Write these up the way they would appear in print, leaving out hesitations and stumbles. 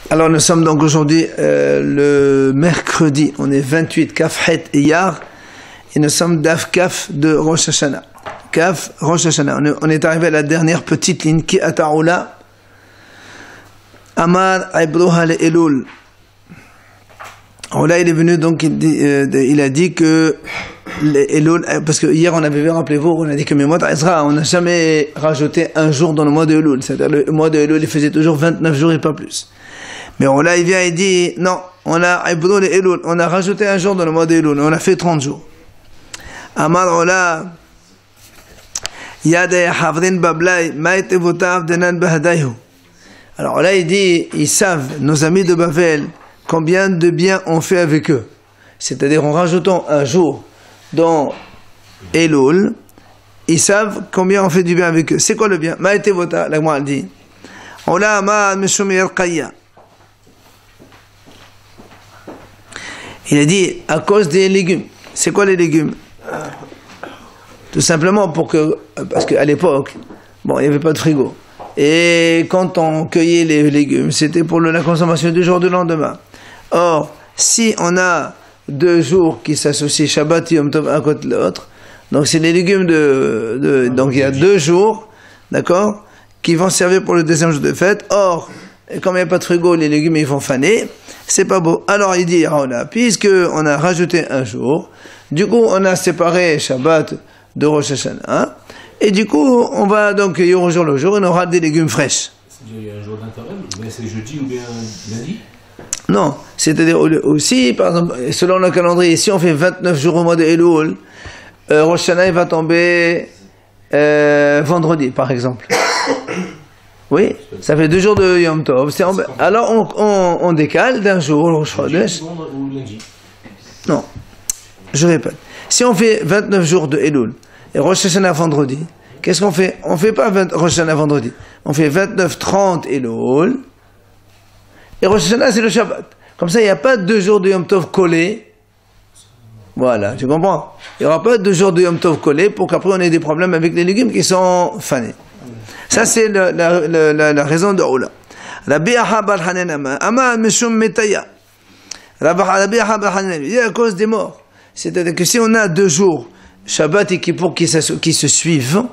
Alors nous sommes donc aujourd'hui le mercredi, on est 28 Kaf Het Iyar et nous sommes Daf Kaf de Rosh Hashanah. Kaf Rosh Hashanah. On est arrivé à la dernière petite ligne qui Ataoula Amar Ibruha le Elul. Alors là il est venu donc il a dit que les Elul, parce que hier on avait vu, rappelez-vous, on a dit que Memot Ezra, on n'a jamais rajouté un jour dans le mois de Elul, c'est-à-dire le mois de Elul il faisait toujours 29 jours et pas plus. Mais là, il vient et dit, non, on a rajouté un jour dans le mois d'Elul, on a fait 30 jours. Amar Ola, Yadeh Havrin Bablai, Maïtevotav Denan Bahadayhu. Alors là, il dit, ils savent, nos amis de Bavel, combien de bien on fait avec eux. C'est-à-dire, en rajoutant un jour dans Elul, ils savent combien on fait du bien avec eux. C'est quoi le bien? Maïtevotav, la Gemara dit, Ola Ma Meshumi Al-Qayya. Il a dit à cause des légumes. C'est quoi les légumes? Tout simplement parce qu'à l'époque, bon, il n'y avait pas de frigo. Et quand on cueillait les légumes, c'était pour la consommation du jour du lendemain. Or, si on a 2 jours qui s'associent, Shabbat et Yom Tov un côté de l'autre, donc c'est les légumes donc il y a 2 jours, d'accord, qui vont servir pour le deuxième jour de fête. Or, comme il n'y a pas de frigo, les légumes ils vont faner. C'est pas beau. Alors il dit, puisque on a rajouté un jour, du coup on a séparé Shabbat de Rosh Hashanah, et du coup on va donc cueillir au jour le jour, on aura des légumes fraîches. Il y a un jour d'intervalle, ou bien c'est jeudi ou bien lundi? Non, c'est-à-dire aussi, par exemple, selon le calendrier, si on fait 29 jours au mois de Elul, Rosh Hashanah il va tomber vendredi, par exemple. Oui, ça fait 2 jours de Yom Tov. Alors on décale d'un jour au Chodesh. Non, je répète. Si on fait 29 jours de Elul et Rosh Hashanah vendredi, qu'est-ce qu'on fait? On ne fait pas Rosh Hashanah vendredi. On fait 29-30 Elul et Rosh Hashanah c'est le Shabbat. Comme ça, il n'y a pas 2 jours de Yom Tov collés. Voilà, tu comprends? Il n'y aura pas 2 jours de Yom Tov collés pour qu'après on ait des problèmes avec les légumes qui sont fanés. Ça, c'est la raison de Oula. Rabbi Aha bar Hanan Ama Meshum Metaya. Rabbi Aha bar Hanan, il dit à cause des morts. C'est-à-dire que si on a 2 jours, Shabbat et Kippour, qui se suivent,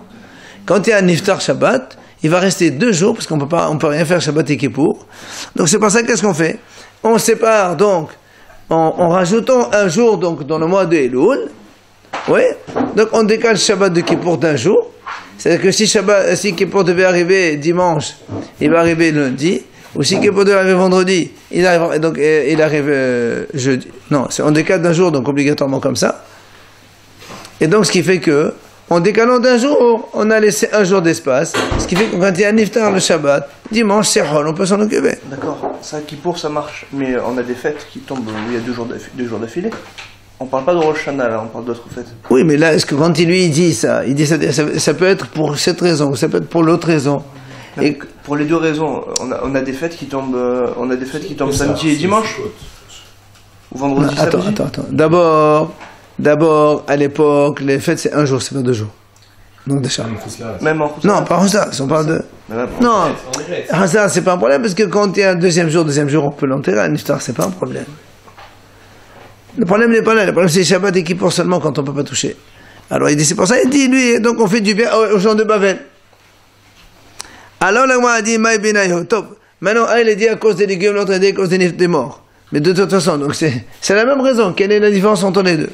quand il y a un Niftar Shabbat, il va rester 2 jours, parce qu'on peut rien faire Shabbat et Kippour. Donc c'est pour ça, qu'est-ce qu'on fait? On sépare donc, en rajoutant un jour donc, dans le mois de Elul. Oui, donc on décale Shabbat de Kippour d'1 jour. C'est-à-dire que si Kippour devait arriver dimanche, il va arriver lundi. Ou si Kippour devait arriver vendredi, il arrive jeudi. Non, on décale d'1 jour, donc obligatoirement comme ça. Et donc ce qui fait que, en décalant d'1 jour, on a laissé 1 jour d'espace. Ce qui fait que quand il y a un Niftar le Shabbat, dimanche c'est Hol, on peut s'en occuper. D'accord, ça Kippour ça marche, mais on a des fêtes qui tombent où il y a 2 jours d'affilée. On parle pas de Rosh Hashanah, là, on parle d'autres fêtes. Oui, mais là, est-ce que quand il dit ça, ça peut être pour cette raison, ou ça peut être pour l'autre raison. Et pour les 2 raisons, on a des fêtes qui tombent, samedi et dimanche, ou vendredi, samedi. Attends. D'abord, à l'époque, les fêtes c'est 1 jour, c'est pas 2 jours. Donc déjà. Même en Non, pas en ça. On parle de. Non, ça c'est pas un problème parce que quand il y a un deuxième jour, on peut l'enterrer. Un Niftar, c'est pas un problème. Le problème n'est pas là, le problème c'est Shabbat et Kippour seulement quand on ne peut pas toucher. Alors il dit, c'est pour ça, il dit, lui, donc on fait du bien aux gens de Bavel. Alors la Gemara a dit, Maï Benayo, top. Maintenant, il a dit à cause des légumes, l'autre a dit à cause des morts. Mais de toute façon, donc c'est la même raison. Quelle est la différence entre les deux?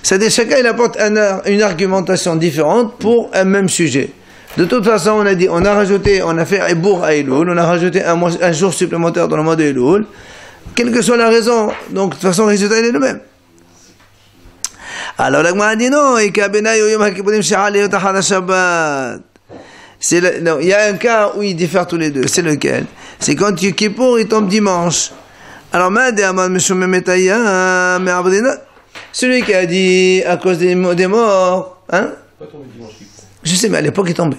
C'est-à-dire, chacun il apporte une argumentation différente pour un même sujet. De toute façon, on a dit, on a fait Ibour à Elul, on a rajouté un jour supplémentaire dans le mois de Elul. Quelle que soit la raison, donc de toute façon le résultat il est le même. Alors la Gemara a dit non, il y a un cas où ils diffèrent tous les deux, c'est lequel? C'est quand Kippour il tombe dimanche. Alors celui qui a dit à cause des morts, hein? Je sais, mais à l'époque il tombait.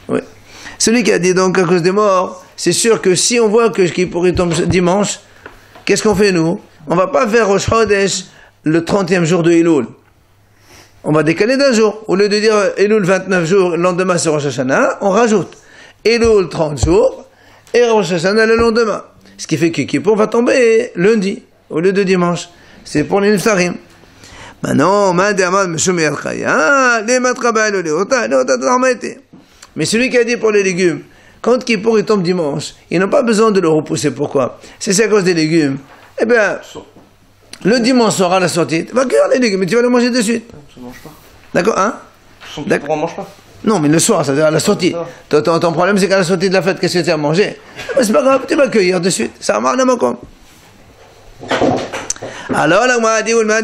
Oui. Celui qui a dit donc à cause des morts, c'est sûr que si on voit que Kippour il tombe dimanche, qu'est-ce qu'on fait nous? On va pas faire Rosh Chodesh le 30e jour de Elul. On va décaler d'1 jour. Au lieu de dire Elul 29 jours, le lendemain c'est Rosh Hashanah, on rajoute Elul 30 jours, et Rosh Hashanah le lendemain. Ce qui fait que Kippour va tomber lundi, au lieu de dimanche. C'est pour les Niftarim. Maintenant, mais celui qui a dit pour les légumes, quand Kippour il tombe dimanche, ils n'ont pas besoin de le repousser. Pourquoi? C'est à cause des légumes. Eh bien, le dimanche sera la sortie. Tu vas cuire les légumes, mais tu vas les manger de suite. Ça ne mange pas. D'accord, hein? D'accord, on ne mange pas. Non, mais le soir, c'est-à-dire à la sortie. Ton problème, c'est qu'à la sortie de la fête, qu'est-ce que tu as mangé? Mais c'est pas grave, tu vas cueillir de suite. Ça marche dans comme. Alors, la Gemara dit, la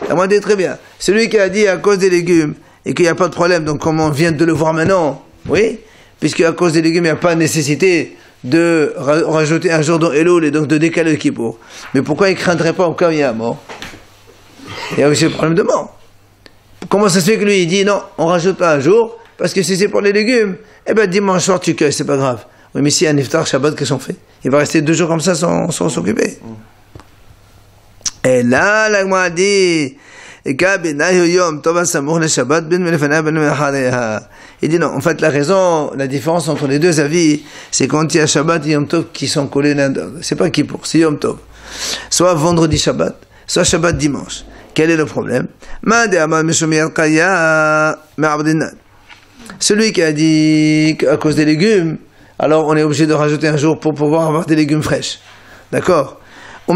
Gemara dit très bien. Celui qui a dit à cause des légumes et qu'il n'y a pas de problème, donc comme on vient de le voir maintenant, oui, puisque à cause des légumes, il n'y a pas de nécessité de rajouter un jour dans Elul et donc de décaler le Kippour. Mais pourquoi il ne craindrait pas au cas où il y a mort? Il y a aussi le problème de mort. Comment ça se fait que lui il dit non, on rajoute pas un jour, parce que si c'est pour les légumes, eh ben dimanche soir tu cueilles, c'est pas grave. Oui, mais si un iftar, Shabbat, qu'est-ce qu'on fait? Il va rester 2 jours comme ça sans s'occuper. Et là, la Gemara dit, il dit non, en fait la raison, la différence entre les deux avis, c'est quand il y a Shabbat et Yom Tov qui sont collés l'un d'autre. C'est pas Kippour, c'est Yom Tov. Soit vendredi Shabbat, soit Shabbat dimanche. Quel est le problème? Celui qui a dit qu'à cause des légumes, alors on est obligé de rajouter un jour pour pouvoir avoir des légumes fraîches. D'accord? Et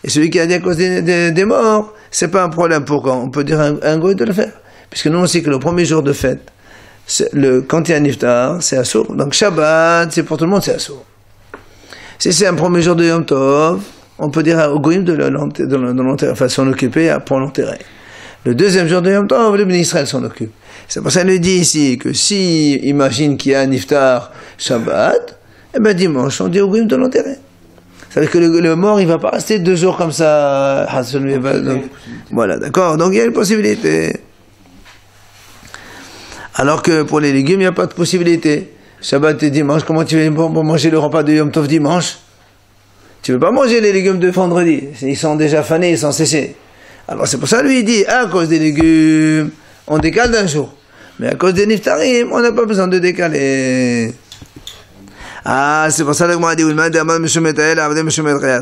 celui qui a dit à cause des morts, c'est pas un problème. Pourquoi? On peut dire un goy de le faire. Puisque nous on sait que le premier jour de fête, quand il y a un iftar, c'est assour. Donc Shabbat, c'est pour tout le monde, c'est assour. Si c'est un premier jour de Yom Tov, on peut dire au goyim de l'enterrer, enfin s'en occuper pour l'enterrer. Le deuxième jour de Yom Tov, les bénis Israël s'en occupent. C'est pour ça qu'il dit ici que si imagine qu'il y a un iftar Shabbat, eh ben dimanche on dit au goyim de l'enterrer. Ça veut dire que le mort il va pas rester 2 jours comme ça. Donc, voilà, d'accord. Donc il y a une possibilité. Alors que pour les légumes il n'y a pas de possibilité. Shabbat et dimanche, comment tu veux manger le repas de Yom Tov dimanche? Tu ne veux pas manger les légumes de vendredi. Ils sont déjà fanés, ils sont séchés. Alors c'est pour ça lui il dit, à cause des légumes, on décale d'un jour. Mais à cause des niftarim, on n'a pas besoin de décaler. Ah, c'est pour ça que moi dit,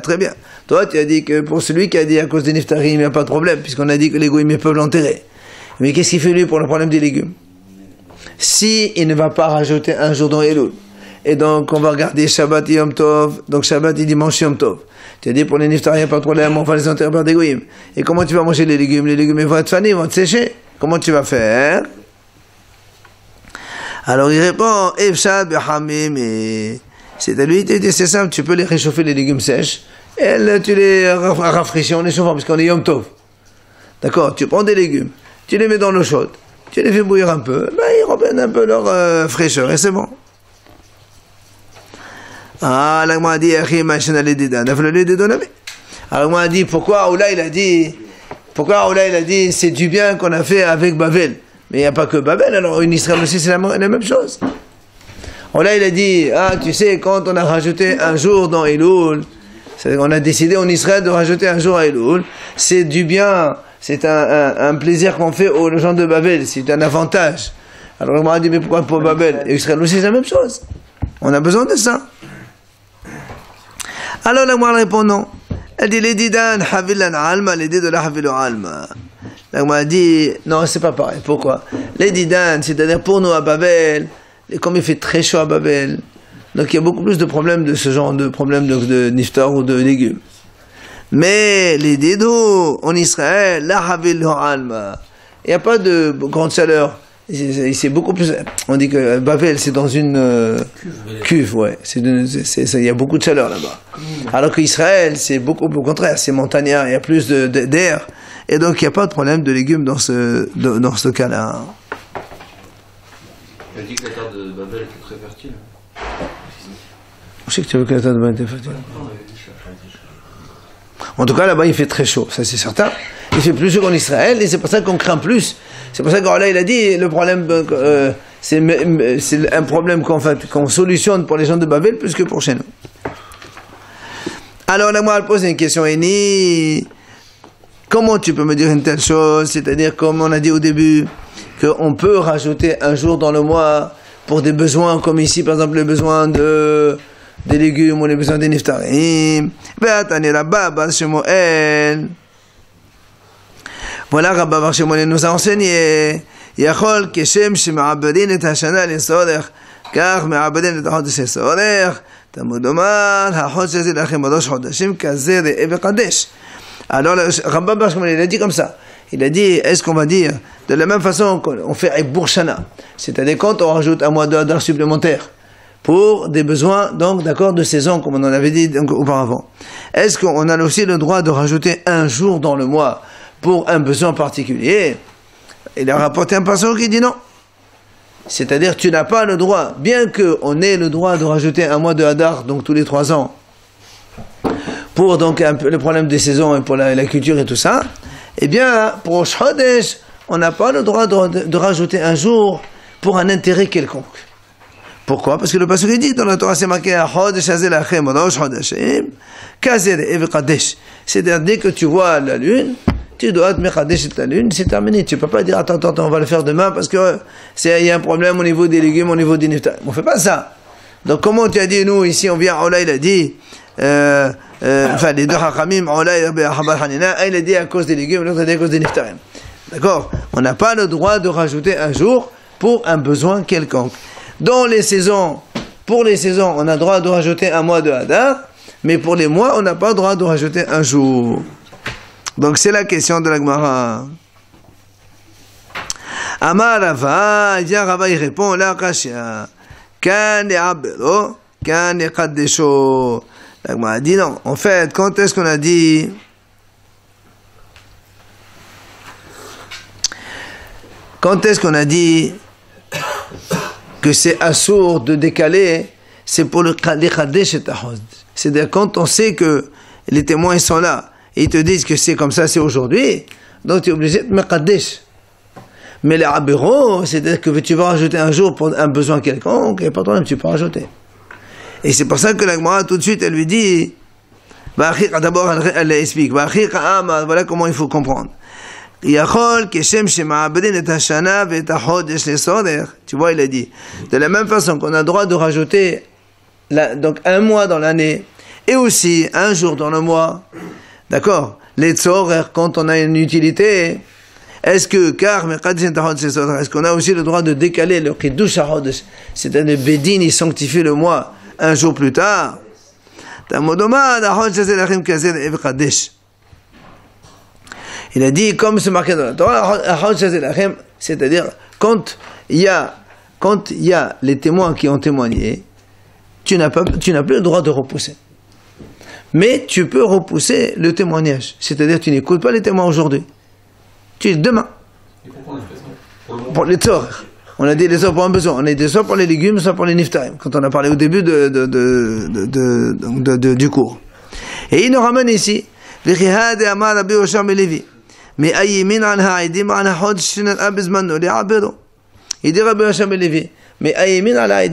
très bien. Toi tu as dit que pour celui qui a dit à cause des niftarim, il n'y a pas de problème, puisqu'on a dit que les goyim peuvent l'enterrer. Mais qu'est-ce qu'il fait lui pour le problème des légumes? Si il ne va pas rajouter un jour dans Elul, et donc on va regarder Shabbat et Yom Tov, donc Shabbat et dimanche Yom Tov. Tu as dit pour les niftar, il n'y a pas de problème, on va les enterrer par des goyim. Et comment tu vas manger les légumes? Les légumes ils vont être fanés, ils vont être séchés. Comment tu vas faire? Alors il répond, c'est à lui, c'est simple, tu peux les réchauffer les légumes sèches, et tu les rafraîchis en les chauffant, parce qu'on est Yom Tov. D'accord? Tu prends des légumes, tu les mets dans l'eau chaude, tu les fais bouillir un peu, ben ils reprennent un peu leur fraîcheur, et c'est bon. Ah, la Gemara dit, alors moi dit, pourquoi Oula il a dit, c'est du bien qu'on a fait avec Babel. Mais il n'y a pas que Babel, alors une Israël aussi c'est la même chose. Oula il a dit, ah tu sais, quand on a rajouté un jour dans Elul, on a décidé en Israël de rajouter un jour à Elul, c'est du bien, c'est un plaisir qu'on fait aux gens de Babel, c'est un avantage. Alors on m'a dit, mais pourquoi pour Babel? Et Israël aussi c'est la même chose. On a besoin de ça. Alors la Gemara répond non. Elle dit les didan havilan alma, les de la havilu alma. La Gemara dit non, c'est pas pareil. Pourquoi? Les didan, c'est-à-dire pour nous à Babel, comme il fait très chaud à Babel, donc il y a beaucoup plus de problèmes de ce genre de problèmes de niftar ou de légumes. Mais les dido en Israël, la havilu alma, il n'y a pas de grande chaleur. C'est beaucoup plus. On dit que Babel c'est dans une cuve, ouais. Il y a beaucoup de chaleur là-bas. Alors qu'Israël c'est beaucoup au contraire, c'est montagnard, il y a plus d'air, et donc il n'y a pas de problème de légumes dans ce cas-là. Il a dit que la terre de Babel était très fertile. Je sais que tu veux que la terre de Babel était fertile. En tout cas là-bas il fait très chaud, ça c'est certain. Il fait plus chaud qu'en Israël et c'est pour ça qu'on craint plus. C'est pour ça qu'Allah il a dit le problème c'est un problème qu'on solutionne pour les gens de Babel plus que pour chez nous. Alors la Gemara pose une question, Eni, comment tu peux me dire une telle chose? C'est-à-dire comme on a dit au début qu'on peut rajouter un jour dans le mois pour des besoins comme ici, par exemple, les besoins des légumes ou les besoins des niftarim. Voilà, Rabba Bar Shimon nous a enseigné. Yachol keshem shema'abedin et hashana l'sorech, car me'abedin et hachodesh l'sorech, tamud omar, hachodesh lachem adosh chodashim, kazer et vekadesh. Alors, Rabba Bar Shimon, il a dit comme ça. Il a dit, est-ce qu'on va dire, de la même façon qu'on fait avec Bourshana, c'est-à-dire quand on rajoute un mois d'Adar supplémentaire, pour des besoins, donc, d'accord, de saison, comme on en avait dit donc, auparavant. Est-ce qu'on a aussi le droit de rajouter un jour dans le mois pour un besoin particulier? Il a rapporté un passage qui dit non. C'est-à-dire, tu n'as pas le droit, bien qu'on ait le droit de rajouter un mois de Hadar, donc tous les 3 ans, pour donc le problème des saisons et pour la culture et tout ça, eh bien, pour Chodesh, on n'a pas le droit de rajouter un jour pour un intérêt quelconque. Pourquoi? Parce que le passage dit dans la Torah, c'est marqué Chodesh Hazel Achem, Rosh Chodeshim, Kazer et Kadesh. C'est-à-dire, dès que tu vois la lune, tu dois te mekadesh ta lune, c'est terminé. Tu ne peux pas dire attends, on va le faire demain parce que il y a un problème au niveau des légumes, au niveau des niftarim. On ne fait pas ça. Donc comment tu as dit, nous ici on vient, Ola il a dit, enfin les deux hachamim, Ola il a dit à cause des légumes, l'autre a dit à cause des niftarim. D'accord? On n'a pas le droit de rajouter un jour pour un besoin quelconque. Dans les saisons, pour les saisons, on a le droit de rajouter un mois de Hadar, mais pour les mois, on n'a pas le droit de rajouter un jour. Donc c'est la question de la Gemara. Amar Rava, Rava il répond la Kashia. Kan ya'abelo, kan yaqaddesho. La Gemara dit non. En fait, quand est-ce qu'on a dit que c'est assourd de décaler? C'est pour le Kaddesh et Tahod. C'est-à-dire quand on sait que les témoins sont là, et ils te disent que c'est comme ça, c'est aujourd'hui, donc tu es obligé de me Kaddesh. Mais les Abero, c'est-à-dire que tu vas rajouter un jour pour un besoin quelconque, et pas de problème, tu peux rajouter. Et c'est pour ça que la Gemara, tout de suite, elle lui dit, d'abord, elle explique, voilà comment il faut comprendre. Tu vois, il a dit, de la même façon qu'on a le droit de rajouter donc un mois dans l'année, et aussi un jour dans le mois, d'accord, les tzorer, quand on a une utilité, est-ce qu'on a aussi le droit de décaler le Kiddush HaChodesh, c'est-à-dire le Bédin, il sanctifie le mois un jour plus tard? Il a dit, comme c'est marqué dans la Torah, c'est-à-dire quand il y a les témoins qui ont témoigné, tu n'as plus le droit de repousser. Mais tu peux repousser le témoignage. C'est-à-dire tu n'écoutes pas les témoins aujourd'hui. Tu dis demain. Et pourquoi on fait ça? Pour les tzor. On a dit les tzor pour un besoin. On a dit soit pour les légumes, soit pour les niftarim. Quand on a parlé au début du cours. Et il nous ramène ici. Il dit Rabbi Yoshua ben Levi, mais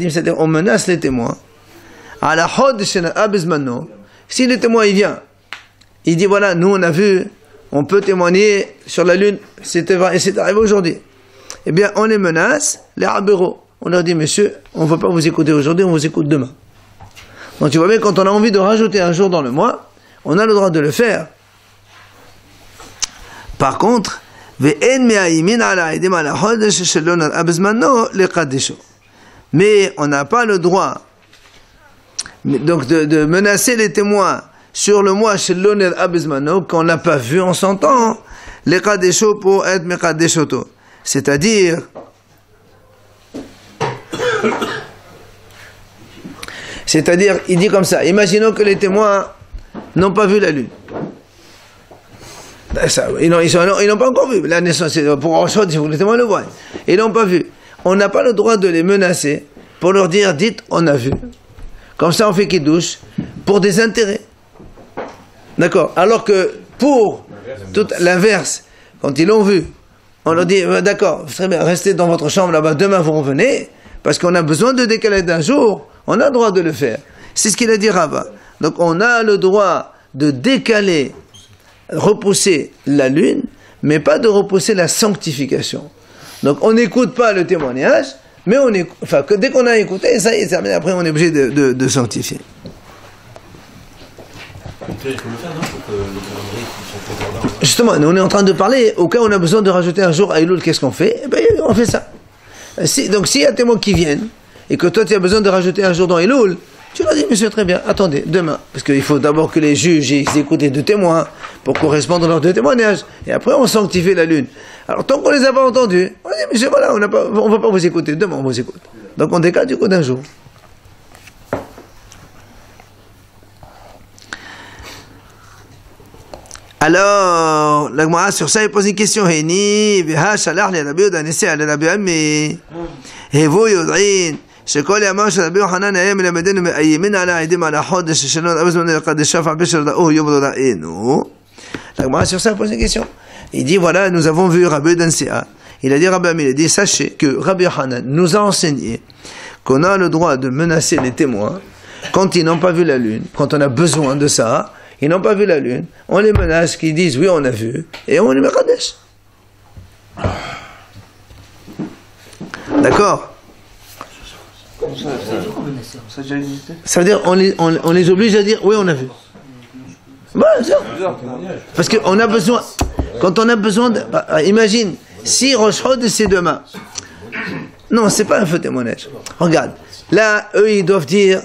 c'est-à-dire on menace les témoins. Si le témoin il vient, il dit voilà, nous on a vu, on peut témoigner sur la lune, c'est arrivé aujourd'hui. Eh bien, on les menace, les Abéro. On leur dit, monsieur, on ne va pas vous écouter aujourd'hui, on vous écoute demain. Donc tu vois bien, quand on a envie de rajouter un jour dans le mois, on a le droit de le faire. Par contre, mais on n'a pas le droit donc de menacer les témoins sur le mois chez l'honneur abizmano qu'on n'a pas vu, on s'entend les kadesho pour être mekadeshoto, c'est-à-dire il dit comme ça, imaginons que les témoins n'ont pas vu la lune. Ils n'ont pas encore vu la naissance, pour autre chose, il faut que les témoins le voient. Ils n'ont pas vu. On n'a pas le droit de les menacer pour leur dire, dites, on a vu. Comme ça, on fait kiddush pour des intérêts. D'accord? Alors que pour tout l'inverse, quand ils l'ont vu, on leur dit, d'accord, très bien, restez dans votre chambre là-bas, demain vous revenez, parce qu'on a besoin de décaler d'un jour, on a le droit de le faire. C'est ce qu'il a dit Rava. Donc on a le droit de repousser la lune, mais pas de repousser la sanctification. Donc on n'écoute pas le témoignage, mais dès qu'on a écouté, ça y est, terminé. Après on est obligé de sanctifier. Justement, nous on est en train de parler, au cas où on a besoin de rajouter un jour à Elul, qu'est-ce qu'on fait? Eh bien, on fait ça. Donc s'il y a des témoins qui viennent, et que toi tu as besoin de rajouter un jour dans Elul, tu leur dis, monsieur, très bien, attendez, demain. Parce qu'il faut d'abord que les juges ils écoutent les deux témoins pour correspondre à leurs deux témoignages. Et après, on sanctifie la lune. Alors, tant qu'on ne les a pas entendus, on dit, monsieur, voilà, on ne va pas vous écouter. Demain, on vous écoute. Donc, on décale du coup d'un jour. Alors, la Gemara sur ça, il pose une question. Héni, Viha, Shalach, les Rabbi Yodan, Nessé, les Rabbi Ammi, Hevo Yodrin. שכל ימיו של רבי יוחנן היה מלמדנו מאיימין על העדים על החודש ששלון אבו זמן לקדש שפע בשל דאו יום לא ראינו. La Gemara sur ça pose une question. Il dit voilà, nous avons vu Rabbi Dansia. Il a dit Rabbi Amil, il a dit sachez que Rabbi Yochanan nous a enseigné qu'on a le droit de menacer les témoins quand ils n'ont pas vu la lune, quand on a besoin de ça, ils n'ont pas vu la lune, on les menace, qu'ils disent oui on a vu, et on les met Kadesh. D'accord? Ça veut dire on les oblige à dire oui on a vu. Parce qu'on a besoin, quand on a besoin de, imagine si Rosh Chodesh c'est demain, non c'est pas un faux témoignage, regarde là eux ils doivent dire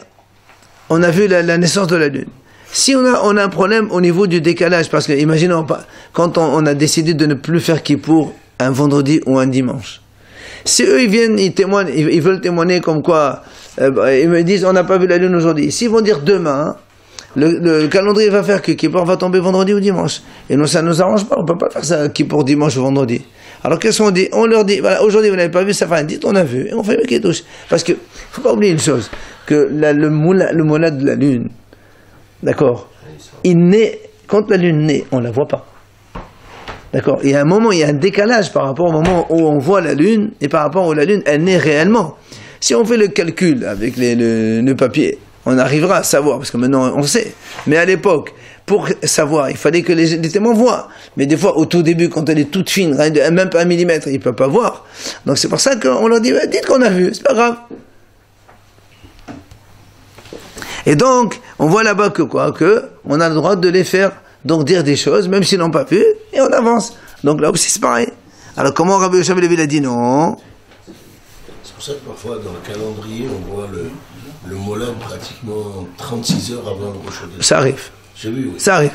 on a vu la naissance de la lune. Si on a un problème au niveau du décalage, parce que imaginons quand on a décidé de ne plus faire Kippour un vendredi ou un dimanche, si eux ils viennent, ils témoignent, ils veulent témoigner comme quoi, ils me disent on n'a pas vu la lune aujourd'hui. S'ils vont dire demain, le calendrier va faire que Kippour va tomber vendredi ou dimanche. Et nous ça ne nous arrange pas, on ne peut pas faire ça Kippour dimanche ou vendredi. Alors qu'est-ce qu'on dit? On leur dit voilà, aujourd'hui vous n'avez pas vu, ça fait un dit on a vu, et on fait le Kiddush. Parce que faut pas oublier une chose, que le moula de la lune, d'accord, il naît, quand la lune naît, on ne la voit pas. D'accord. Il y a un moment, il y a un décalage par rapport au moment où on voit la lune et par rapport où la lune, elle naît réellement. Si on fait le calcul avec le papier, on arrivera à savoir, parce que maintenant on sait. Mais à l'époque, pour savoir, il fallait que les témoins voient. Mais des fois, au tout début, quand elle est toute fine, même pas un millimètre, ils ne peuvent pas voir. Donc c'est pour ça qu'on leur dit, dites qu'on a vu, c'est pas grave. Et donc, on voit là-bas que on a le droit de les faire donc dire des choses, même s'ils n'ont pas vu, et on avance. Donc là aussi c'est pareil. Alors comment Rabbi Yoshua ben Levi a dit non? C'est pour ça que parfois dans le calendrier on voit le molad pratiquement 36 heures avant le Rosh Chodesh. Ça arrive. J'ai vu, oui. Ça arrive.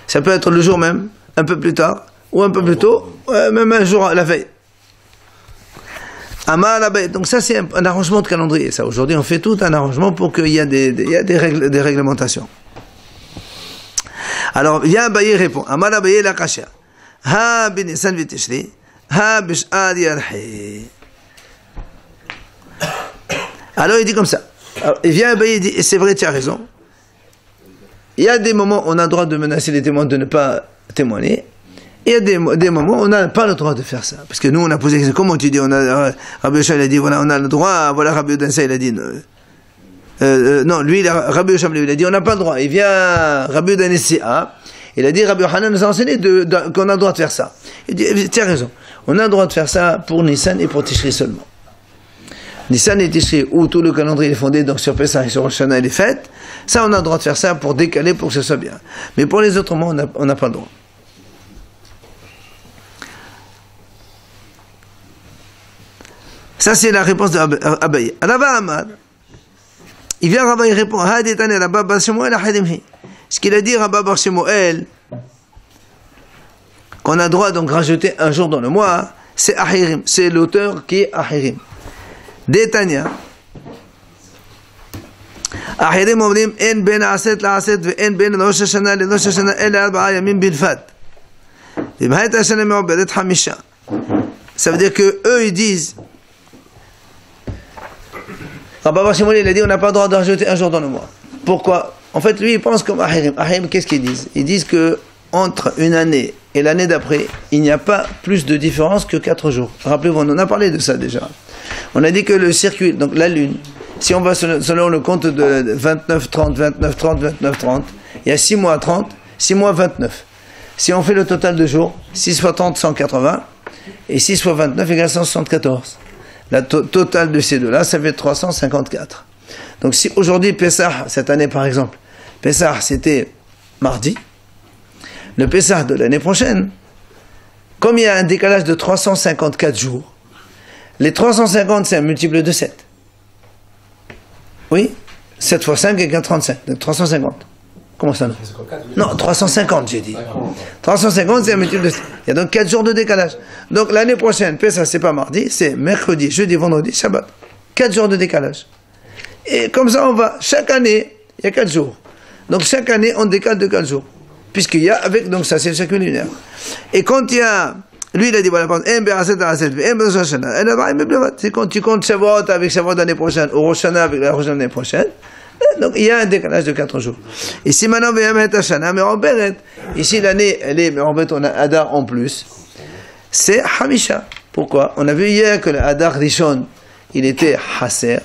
Ça peut être le jour même, un peu plus tard, ou un peu plus tôt, même un jour la veille. Donc ça c'est un arrangement de calendrier. Ça aujourd'hui on fait tout un arrangement pour qu'il y ait des réglementations. Alors, vient Abaye répond. Amar Abaye la kasha. Ha b'Nissan v'Tishri, ha b'Sh'ar Yarhi. Alors, il dit comme ça. Alors, il vient Abaye et dit, et c'est vrai, tu as raison. Il y a des moments où on a le droit de menacer les témoins de ne pas témoigner. Et il y a des moments où on n'a pas le droit de faire ça. Parce que nous, on a posé, comment tu dis, Rabbi Yoshua, il a dit, voilà, on a le droit, voilà, Rabbi Yodansa, il a dit, non, lui, Rabbi Yoshua, il a dit on n'a pas le droit. Il vient Rabbi Dansia, il a dit Rabbi Yochanan nous a enseigné qu'on a le droit de faire ça. Il dit tu as raison, on a le droit de faire ça pour Nissan et pour Tishri seulement. Nissan et Tishri, où tout le calendrier est fondé, donc sur Pesach et sur Rosh Hashanah et les fêtes, ça on a le droit de faire ça pour décaler, pour que ce soit bien. Mais pour les autres mois, on n'a pas le droit. Ça c'est la réponse d'Abaye. Alava Amad. Il vient Rabbi répond ce qu'il a dit Rabbi Bar Shemuel qu'on a droit donc rajouter un jour dans le mois, c'est Ahirim, c'est l'auteur qui est Ahirim. Détania Ahirim אומרים אין בין עשרת לעשרת ואין בין ראש השנה לראש השנה אלא 4 ימים בלבד. למעט השנה מעובדת 5. Ça veut dire que eux ils disent Rabbi Bar Shemuel il a dit on n'a pas le droit de rajouter un jour dans le mois. Pourquoi? En fait lui il pense comme Ahirim. Ahirim qu'est-ce qu'ils disent? Ils disent que entre une année et l'année d'après il n'y a pas plus de différence que 4 jours. Rappelez-vous on en a parlé de ça déjà. On a dit que le circuit, donc la lune, si on va selon le compte de 29-30, 29-30, 29-30, il y a 6 mois 30, 6 mois 29. Si on fait le total de jours, 6 fois 30, 180, Et 6 fois 29 égale 174. La totale de ces deux-là, ça fait 354. Donc si aujourd'hui, Pessah, cette année par exemple, Pessah c'était mardi, le Pessah de l'année prochaine, comme il y a un décalage de 354 jours, les 350 c'est un multiple de 7. Oui, 7 fois 5 égale 35, donc 350. Comment ça non? Non, 350 j'ai dit. 350 c'est un multiple de 7. Il y a donc 4 jours de décalage. Donc l'année prochaine, Pessah c'est pas mardi, c'est mercredi, jeudi, vendredi, Shabbat. 4 jours de décalage. Et comme ça on va, chaque année, il y a 4 jours. Donc chaque année on décale de 4 jours. Puisqu'il y a avec, donc ça c'est le calcul lunaire. Et quand il y a, lui il a dit, voilà, c'est quand tu comptes Shavuot avec Shavuot l'année prochaine, ou Rosh Hashanah avec la Rosh Hashanah l'année prochaine, donc il y a un décalage de 4 jours. Et si maintenant, ici l'année, elle est, mais en fait on a Adar en plus, c'est Hamisha. Pourquoi? On a vu hier que le Adar Rishon, il était Hasser.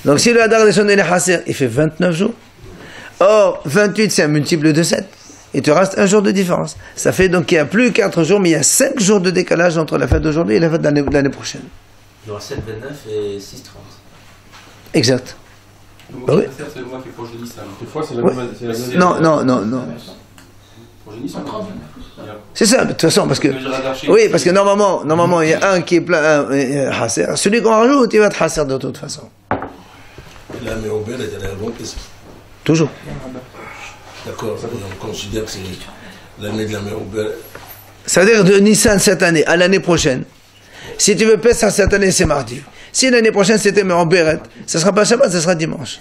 Donc si le Adar Rishon il est Hasser, il fait 29 jours. Or, 28 c'est un multiple de 7. Il te reste un jour de différence. Ça fait donc qu'il n'y a plus 4 jours, mais il y a 5 jours de décalage entre la fête d'aujourd'hui et la fête de l'année prochaine. Il y aura 7, 29 et 6, 30. Exact. Donc, Bah oui. c'est le mois qui est proche de Nissan. Des fois, c'est la Ouais. même. Non. Proche de Nissan. C'est ça, de toute façon, parce que... Oui, parce que normalement, il y a un qui est plein, Hasser. Celui qu'on rajoute, il va être Hasser de toute façon. La Méobel est allée avant Pessah. Toujours. D'accord, on considère que c'est l'année de la Méobel. C'est-à-dire de Nissan cette année à l'année prochaine. Si tu veux Pessah cette année, c'est mardi. Si l'année prochaine c'était Méoberet, ça ne sera pas Shabbat, ça sera dimanche.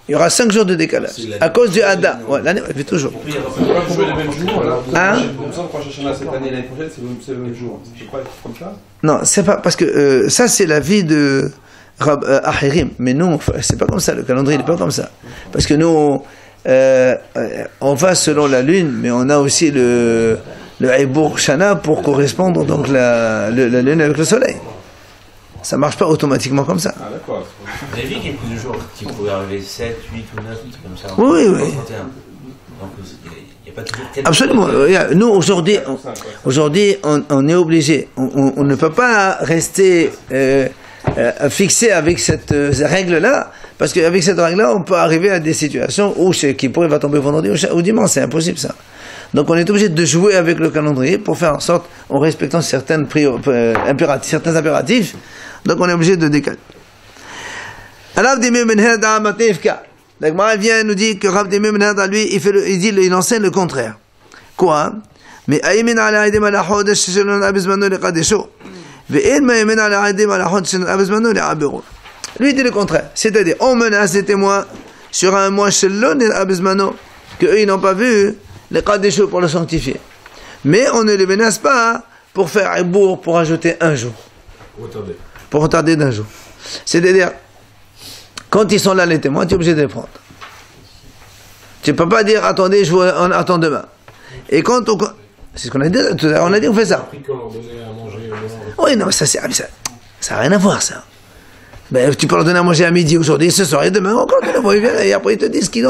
Il y aura 5 jours de décalage. À cause du Hadar. Ouais, l'année, elle fait toujours. On peut pas trouver les mêmes jours, alors. Hein? Il me semble que Rosh Hashanah cette année, l'année prochaine, c'est le même jour. Je crois comme ça. Non, c'est pas, parce que ça c'est la vie de Rab Ahirim. Mais nous, c'est pas comme ça, le calendrier n'est pas comme ça. Parce que nous, on va selon la lune, mais on a aussi le Eibour Shana pour correspondre donc la lune avec le soleil. Ça marche pas automatiquement comme ça. Ah, d'accord. Vous avez vu qu'il y a plus de jours qui pouvaient arriver 7, 8 ou 9, un truc comme ça. Oui. 31. Donc il n'y a pas toujours quelques... Absolument. Nous, aujourd'hui, on est obligé. On ne peut pas rester fixé avec cette règle-là, parce qu'avec cette règle-là, on peut arriver à des situations où qui va tomber vendredi ou dimanche. C'est impossible, ça. Donc on est obligé de jouer avec le calendrier pour faire en sorte, en respectant certains impératifs, donc on est obligé de décaler. La Gemara vient nous dit que Rav Demir Ben Hada, lui, il enseigne le contraire. Quoi? Mais lui il dit le contraire, c'est-à-dire on menace les témoins sur un mois shelon et abizmano que eux ils n'ont pas vu les Qadesho pour le sanctifier. Mais on ne les menace pas pour faire un bourg, pour ajouter un jour. Pour retarder d'un jour. C'est-à-dire, quand ils sont là les témoins, tu es obligé de les prendre. Tu ne peux pas dire, attendez, on attend demain. Et quand on... C'est ce qu'on a dit tout à l'heure, on a dit on fait ça. Oui, non, ça n'a rien à voir, ça. Ben, tu peux leur donner à manger à midi aujourd'hui, ce soir et demain, encore et après ils te disent ce qu'ils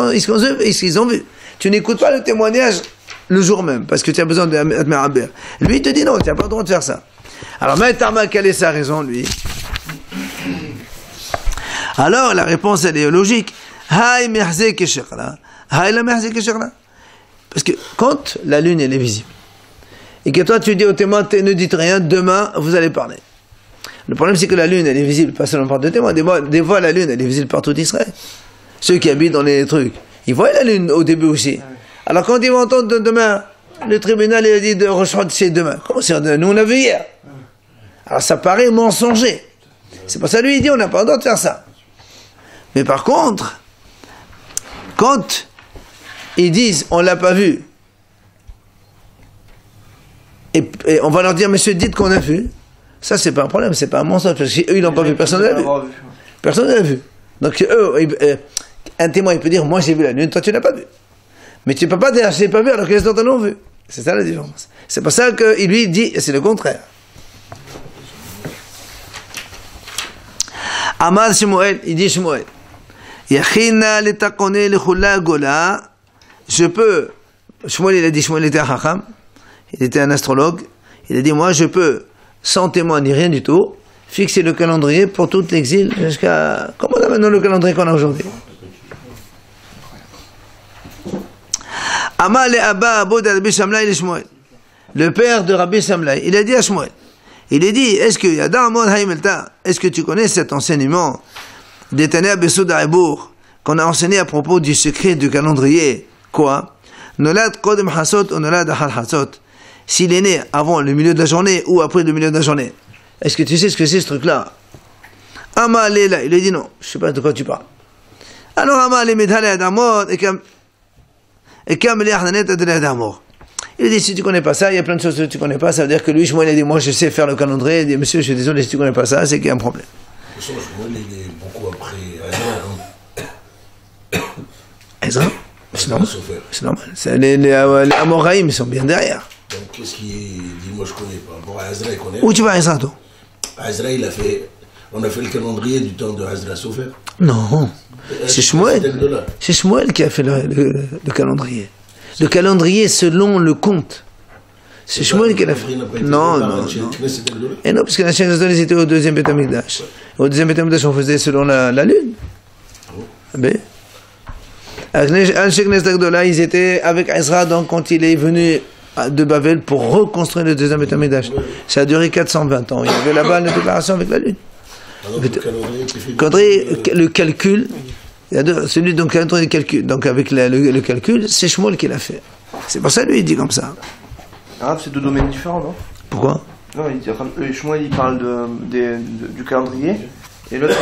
ont vu. Tu n'écoutes pas le témoignage le jour même, parce que tu as besoin de Meraber. Lui, il te dit non, tu n'as pas le droit de faire ça. Alors, Maïtama, quelle est sa raison, lui? Alors, la réponse, elle est logique. Parce que quand la lune, elle est visible, et que toi, tu dis au témoin, ne dites rien, demain, vous allez parler. Le problème, c'est que la lune, elle est visible, pas seulement par deux témoins. Des fois, la lune, elle est visible partout d'Israël. Ceux qui habitent dans les trucs, ils voient la lune au début aussi. Alors quand ils vont entendre demain, le tribunal il a dit de Rosh Hashanah c'est demain. Comment c'est nous on a vu hier? Alors ça paraît mensonger. C'est pour ça lui il dit on n'a pas le droit de faire ça. Mais par contre, quand ils disent on l'a pas vu, et on va leur dire monsieur dites qu'on a vu, ça c'est pas un problème, c'est pas un mensonge, parce qu'eux ils n'ont pas vu, personne ne l'a vu. Personne ne l'a vu. Donc eux, un témoin il peut dire moi j'ai vu la lune, toi tu l'as pas vu. Mais tu ne peux pas dire, je l'ai pas vu alors que les autres l'ont vu. C'est ça la différence. C'est pour ça qu'il lui dit, c'est le contraire. Amar Shmuel, il dit Shmuel, Yachina letakone lechula gola, je peux, Shmuel il a dit, Shmuel était un chacham, il était un astrologue, Il a dit, moi je peux, sans témoin ni rien du tout, fixer le calendrier pour tout l'exil jusqu'à... Comment on a maintenant le calendrier qu'on a aujourd'hui? Amal et Abba Abod Rabbi Shamlai le Shmuel. Le père de Rabbi Shamlai, il a dit à Shmuel, il a dit, est-ce que tu connais cet enseignement d'Etania Bessoud Aïbour qu'on a enseigné à propos du secret du calendrier? Quoi? Nolad Kodem Hasot ou Nolad Ahal Hasot. S'il est né avant le milieu de la journée ou après le milieu de la journée. Est-ce que tu sais ce que c'est ce truc-là? Amal est là, il a dit non, je ne sais pas de quoi tu parles. Alors Amal est Medhale Adamot et Kam Li Ahnanet Adele Adamor. Il a dit, si tu ne connais pas ça, il y a plein de choses que tu ne connais pas, ça veut dire que lui, Shmuel, il a dit, moi je sais faire le calendrier, il dit, monsieur, je suis désolé, si tu ne connais pas ça, c'est qu'il y a un problème. De toute façon, Shmuel, il est beaucoup après Ezra, c'est normal. C'est normal. Les Amoraïm, ils sont bien derrière. Donc, qu'est-ce qui est. Dis-moi, je ne connais pas. Bon, Ezra, il connaît. Où tu vas, Ezra, toi? Ezra, on a fait le calendrier du temps de Ezra Sofer. Non, c'est Shmuel. C'est Shmuel qui a fait le calendrier. Le calendrier selon le compte. C'est Shmuel qui l'a fait. Non. Et non, parce que la chaîne de c'était au deuxième Beth Amikdash. Au deuxième Beth Amikdash, on faisait selon la lune. Ben. Ils étaient avec Ezra, donc quand il est venu de Babel pour reconstruire le deuxième Beth Amikdash. Ça a duré 420 ans. Il y avait là-bas une déclaration avec la lune. Le calcul, celui donc le calcul, donc avec le calcul, c'est Shmuel qui l'a fait. C'est pour ça lui il dit comme ça. Ah, c'est deux domaines différents, non? Pourquoi? Non, Shmuel il parle du calendrier, et l'autre